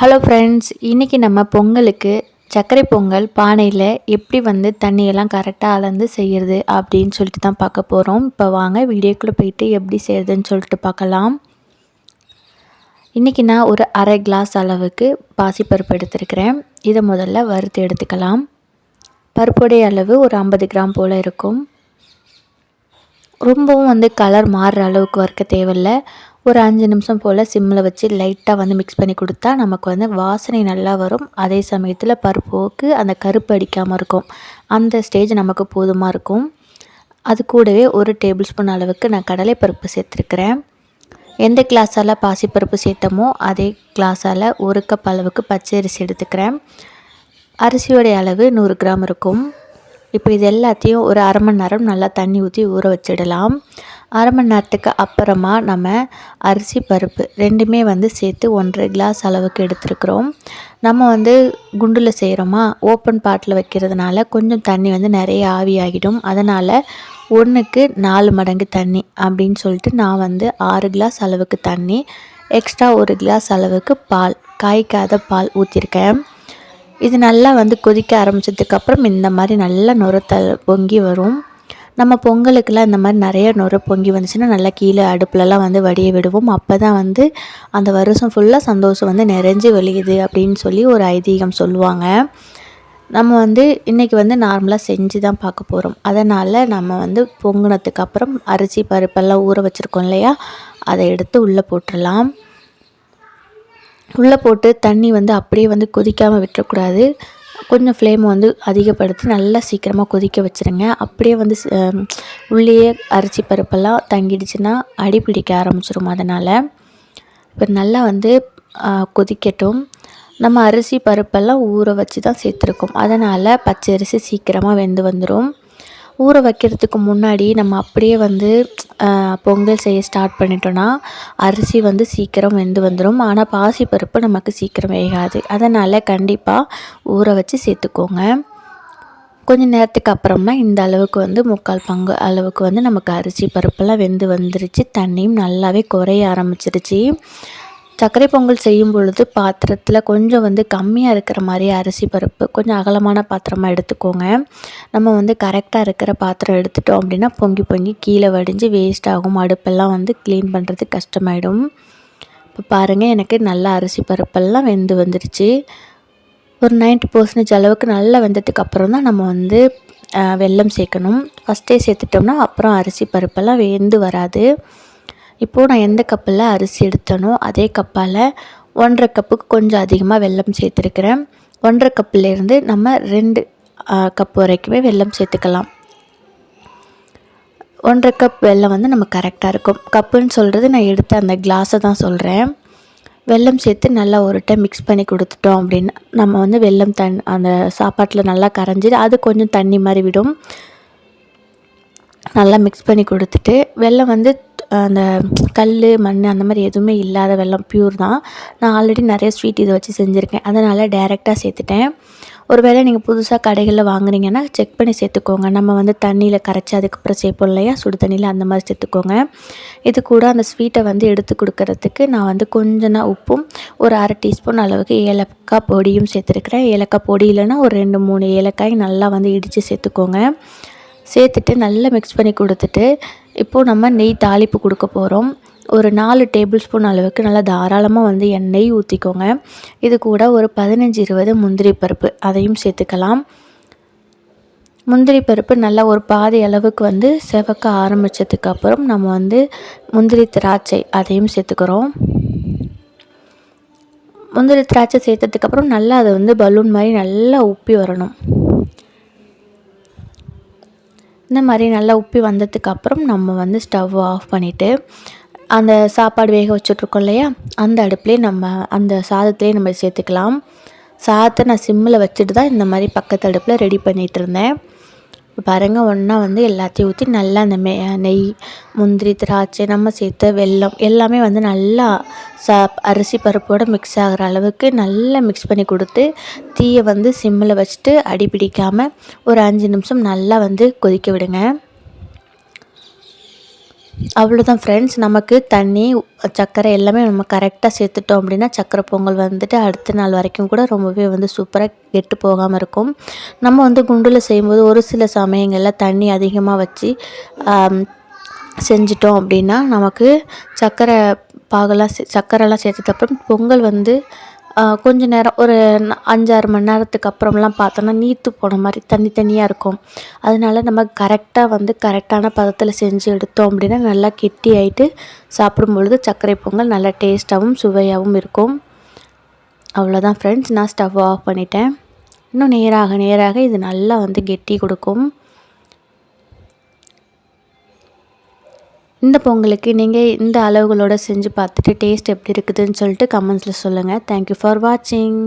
Hello friends, இன்றைக்கி நம்ம பொங்கலுக்கு சர்க்கரை பொங்கல் பானையில் எப்படி தண்ணியெல்லாம் கரெக்டாக அளந்து செய்கிறது அப்படின்னு சொல்லிட்டு தான் பார்க்க போகிறோம். இப்போ வாங்க வீடியோக்குள்ளே போயிட்டு எப்படி செய்கிறதுன்னு சொல்லிட்டு பார்க்கலாம். இன்றைக்கி நான் ஒரு அரை கிளாஸ் அளவுக்கு பாசிப்பருப்பு எடுத்துருக்கிறேன். இதை முதல்ல வறுத்து எடுத்துக்கலாம். பருப்புடைய அளவு ஒரு 50 கிராம் போல் இருக்கும். ரொம்பவும் கலர் மாறுற அளவுக்கு வறுக்க தேவையில்லை. ஒரு 5 நிமிஷம் போல் சிம்மில் வச்சு லைட்டாக மிக்ஸ் பண்ணி கொடுத்தா நமக்கு வாசனை நல்லா வரும். அதே சமயத்தில் பருப்புக்கு அந்த கருப்பு அடிக்காமல் இருக்கும். அந்த ஸ்டேஜ் நமக்கு போதுமாக இருக்கும். அது கூடவே ஒரு டேபிள் ஸ்பூன் அளவுக்கு நான் கடலைப்பருப்பு சேர்த்துருக்கிறேன். எந்த கிளாஸால் பாசிப்பருப்பு சேர்த்தமோ அதே கிளாஸால் ஒரு கப் அளவுக்கு பச்சை அரிசி எடுத்துக்கிறேன். அரிசியோடைய அளவு 100 கிராம் இருக்கும். இப்போ இது எல்லாத்தையும் ஒரு அரை மணி நேரம் நல்லா தண்ணி ஊற்றி ஊற வச்சிடலாம். அரை மணி நேரத்துக்கு அப்புறமா நம்ம அரிசி பருப்பு ரெண்டுமே சேர்த்து 1.5 கிளாஸ் அளவுக்கு எடுத்துருக்குறோம். நம்ம குண்டில் செய்கிறோமா, ஓப்பன் பாட்டில் வைக்கிறதுனால கொஞ்சம் தண்ணி நிறைய ஆவியாகிடும். அதனால் 1க்கு 4 மடங்கு தண்ணி அப்படின்னு சொல்லிட்டு நான் 6 கிளாஸ் அளவுக்கு தண்ணி, எக்ஸ்ட்ரா 1 கிளாஸ் அளவுக்கு பால், காய்க்காத பால் ஊற்றிருக்கேன். இது நல்லா கொதிக்க ஆரம்பித்ததுக்கப்புறம் இந்த மாதிரி நல்லா பொங்கி வரும். நம்ம பொங்கலுக்கெல்லாம் இந்த மாதிரி நிறைய பொங்கி வந்துச்சுன்னா நல்லா கீழே அடுப்புலலாம் வடிய விடுவோம். அப்போ தான் அந்த வருஷம் ஃபுல்லாக சந்தோஷம் நிறைஞ்சு வெளியுது அப்படின்னு சொல்லி ஒரு ஐதீகம் சொல்லுவாங்க. நம்ம இன்றைக்கி நார்மலாக செஞ்சு தான் பார்க்க போகிறோம். அதனால் நம்ம பொங்கினதுக்கப்புறம் அரிசி பருப்பெல்லாம் ஊற வச்சுருக்கோம் இல்லையா, அதை எடுத்து உள்ளே போட்டுடலாம். உள்ளே போட்டு தண்ணி அப்படியே கொதிக்காமல் விட்டுறக்கூடாது. கொஞ்சம் ஃப்ளேம் அதிகப்படுத்தி நல்லா சீக்கிரமாக கொதிக்க வச்சுருங்க. அப்படியே உள்ளேயே அரிசி பருப்பெல்லாம் தங்கிடுச்சுன்னா அடி பிடிக்க ஆரம்பிச்சிடும். அதனால் இப்போ நல்லா கொதிக்கட்டும். நம்ம அரிசி பருப்பெல்லாம் ஊற வச்சு தான் சேர்த்துருக்கோம். அதனால் பச்சை அரிசி சீக்கிரமாக வெந்து வந்துடும். ஊற வைக்கிறதுக்கு முன்னாடி நம்ம அப்படியே பொங்கல் செய்ய ஸ்டார்ட் பண்ணிட்டோன்னா அரிசி சீக்கிரம் வெந்து வந்துடும். ஆனால் பாசிப்பருப்பு நமக்கு சீக்கிரம் வேகாது. அதனால் கண்டிப்பாக ஊற வச்சு சேர்த்துக்கோங்க. கொஞ்சம் நேரத்துக்கு அப்புறமா இந்த அளவுக்கு 3/4 பங்கு அளவுக்கு நமக்கு அரிசி பருப்பெல்லாம் வெந்து வந்துருச்சு. தண்ணியும் நல்லாவே குறைய ஆரம்பிச்சிருச்சு. சர்க்கரை பொங்கல் செய்யும் பொழுது பாத்திரத்தில் கொஞ்சம் கம்மியாக இருக்கிற மாதிரி அரிசி பருப்பு கொஞ்சம் அகலமான பாத்திரமாக எடுத்துக்கோங்க. நம்ம கரெக்டாக இருக்கிற பாத்திரம் எடுத்துட்டோம் அப்படின்னா பொங்கி பொங்கி கீழே வடிஞ்சு வேஸ்ட் ஆகும். அடுப்பெல்லாம் க்ளீன் பண்ணுறது கஷ்டமாயிடும். இப்போ பாருங்கள், எனக்கு நல்லா அரிசி பருப்பெல்லாம் வெந்து வந்துருச்சு. ஒரு 90% அளவுக்கு நல்லா வெந்ததுக்கு அப்புறம் தான் நம்ம வெல்லம் சேர்க்கணும். ஃபஸ்ட்டே சேர்த்துட்டோம்னா அப்புறம் அரிசி பருப்பெல்லாம் வெந்து வராது. இப்போது நான் எந்த கப்பில் அரிசி எடுத்தனோ அதே கப்பால் 1.5 கப்புக்கு கொஞ்சம் அதிகமாக வெல்லம் சேர்த்துருக்கிறேன். 1.5 கப்புலேருந்து நம்ம 2 கப் வரைக்குமே வெல்லம் சேர்த்துக்கலாம். 1.5 கப் வெல்லம் நம்ம கரெக்டாக இருக்கும். கப்புன்னு சொல்கிறது நான் எடுத்த அந்த கிளாஸை தான் சொல்கிறேன். வெல்லம் சேர்த்து நல்லா ஒரு டைம் மிக்ஸ் பண்ணி கொடுத்துட்டோம் அப்படின்னா நம்ம வெல்லம் அந்த சாப்பாட்டில் நல்லா கரைஞ்சி அது கொஞ்சம் தண்ணி மாதிரி விடும். நல்லா மிக்ஸ் பண்ணி கொடுத்துட்டு வெல்லம் அந்த கல் மண் அந்த மாதிரி எதுவுமே இல்லாத வெல்லம் பியூர் தான். நான் ஆல்ரெடி நிறைய ஸ்வீட் இதை வச்சு செஞ்சுருக்கேன். அதனால் டைரெக்டாக சேர்த்துட்டேன். ஒரு வேளை நீங்கள் புதுசாக கடைகளில் வாங்குனீங்கன்னா செக் பண்ணி சேர்த்துக்கோங்க. நம்ம தண்ணியில் கரைச்சி அதுக்கப்புறம் சேர்ப்போம் இல்லையா, சுடு தண்ணியில் அந்த மாதிரி சேர்த்துக்கோங்க. இது கூட அந்த ஸ்வீட்டை எடுத்து கொடுக்கறதுக்கு நான் கொஞ்சம் உப்பும் ஒரு அரை டீஸ்பூன் அளவுக்கு ஏலக்காய் பொடியும் சேர்த்துருக்கிறேன். ஏலக்காய் பொடி இல்லைன்னா ஒரு 2-3 ஏலக்காய் நல்லா இடித்து சேர்த்துக்கோங்க. சேர்த்துட்டு நல்லா மிக்ஸ் பண்ணி கொடுத்துட்டு இப்போது நம்ம நெய் தாளிப்பு கொடுக்க போகிறோம். ஒரு 4 டேபிள் ஸ்பூன் அளவுக்கு நல்லா தாராளமாக எண்ணெய் ஊற்றிக்கோங்க. இது கூட ஒரு 15-20 முந்திரி பருப்பு அதையும் சேர்த்துக்கலாம். முந்திரி பருப்பு நல்லா ஒரு பாதி அளவுக்கு செவக்க ஆரம்பித்ததுக்கப்புறம் நம்ம முந்திரி திராட்சை அதையும் சேர்த்துக்கிறோம். முந்திரி திராட்சை சேர்த்ததுக்கப்புறம் நல்லா அது பலூன் மாதிரி நல்லா உப்பி வரணும். இந்த மாதிரி நல்லா உப்பி வந்ததுக்கப்புறம் நம்ம ஸ்டவ் ஆஃப் பண்ணிவிட்டு அந்த சாப்பாடு வேக வச்சுட்ருக்கோம் இல்லையா, அந்த அடுப்புலேயே நம்ம அந்த சாதத்துலேயே நம்ம சேர்த்துக்கலாம். சாதத்தை நான் சிம்மில் வச்சுட்டு தான் இந்த மாதிரி பக்கத்து அடுப்பில் ரெடி பண்ணிகிட்டு இருந்தேன். பாருங்கள், ஒன்றா எல்லாத்தையும் ஊற்றி நல்லா அந்த நெய், முந்திரி, திராட்சை, நம்ம சேர்த்த வெல்லம் எல்லாமே நல்லா அரிசி பருப்போடு மிக்ஸ் ஆகிற அளவுக்கு நல்லா மிக்ஸ் பண்ணி கொடுத்து தீயை சிம்மில் வச்சுட்டு அடி பிடிக்காமல் ஒரு 5 நிமிஷம் நல்லா கொதிக்க விடுங்க. அவ்வளோதான் ஃப்ரெண்ட்ஸ். நமக்கு தண்ணி, சர்க்கரை எல்லாமே நம்ம கரெக்டாக சேர்த்துட்டோம் அப்படின்னா, சர்க்கரை பொங்கல் வந்துட்டு அடுத்த நாள் வரைக்கும் கூட ரொம்பவே வந்து சூப்பராக கெட்டு போகாமல் இருக்கும். நம்ம வந்து குண்டில் செய்யும்போது ஒரு சில சமயங்களில் தண்ணி அதிகமாக வச்சு செஞ்சிட்டோம் அப்படின்னா, நமக்கு சர்க்கரை சர்க்கரைலாம் சேர்த்ததுக்கப்புறம் பொங்கல் வந்து கொஞ்ச நேரம் ஒரு 5, 6 மணி நேரத்துக்கு அப்புறம்லாம் பார்த்தோன்னா நீர்த்து போன மாதிரி தண்ணி தண்ணியாக இருக்கும். அதனால நம்ம கரெக்டாக வந்து கரெக்டான பதத்தில் செஞ்சு எடுத்தோம் அப்படின்னா நல்லா கெட்டியாயிட்டு சாப்பிடும் பொழுது சர்க்கரை பொங்கல் நல்லா டேஸ்ட்டாகவும் சுவையாகவும் இருக்கும். அவ்வளோதான் ஃப்ரெண்ட்ஸ், நான் ஸ்டவ் ஆஃப் பண்ணிட்டேன். இன்னும் நேராக நேராக இது நல்லா வந்து கெட்டி கொடுக்கும். இந்த பொங்கலுக்கு நீங்கள் இந்த அளவுகளோடு செஞ்சு பார்த்துட்டு டேஸ்ட் எப்படி இருக்குதுன்னு சொல்லிட்டு கமெண்ட்ஸில் சொல்லுங்கள். தேங்க்யூ ஃபார் வாட்சிங்.